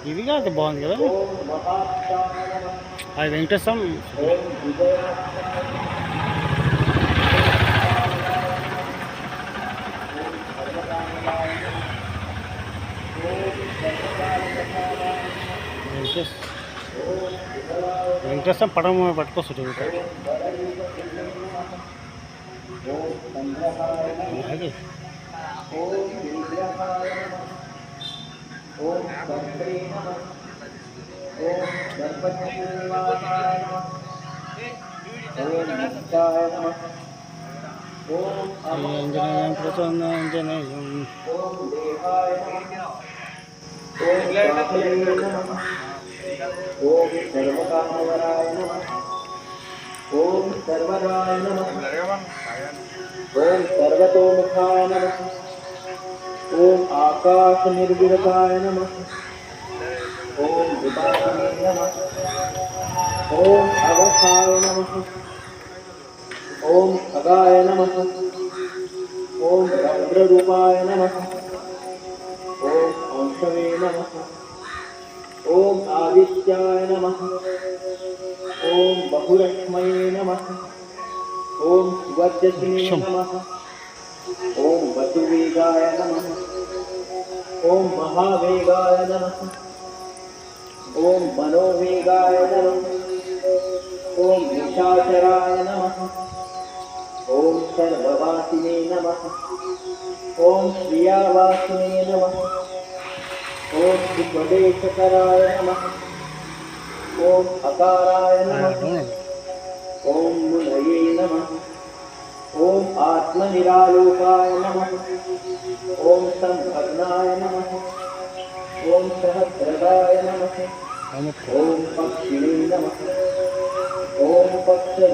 ఇది కాదు బాగుంది కదా అది వెంకటేశ్వరం వెంకటేశ్వరం పడం పట్టుకొస్తుంది అలాగే ఆంజనేయం ప్రసన్నాంజనేయం ओम सर्वकामवराय नमः। ओम सर्वदाय नमः। ओम सर्वतोमुखाय नमः। ओम आकाश निर्विरताय नमः। ओम विपाशिने नमः। ओम अवसाय नमः। ओम खगाय नमः। ओम रौद्ररूपाय नमः। ओम औषवे नमः। ओम आदित्याय नमः। ओम बहुलक्ष्मये नमः। ओम सुवर्चसिने नमः। ओम वसुवेगाय नमः। ओम महावेगाय नमः। ओम मनोवेगाय नमः। ओम निशाचराय नमः। ओम सर्ववासिने नमः। ओम प्रियावासिने नमः। ओम उपदेशकराय नमः। ओम अकाराय नमः। ओम मुनये नमः। ओम आत्मनिरालोकाय नमः। ओम संभग्नाय नमः। ओम सहस्रदाय नमः। ओम पक्षिणे नमः। ओम पक्ष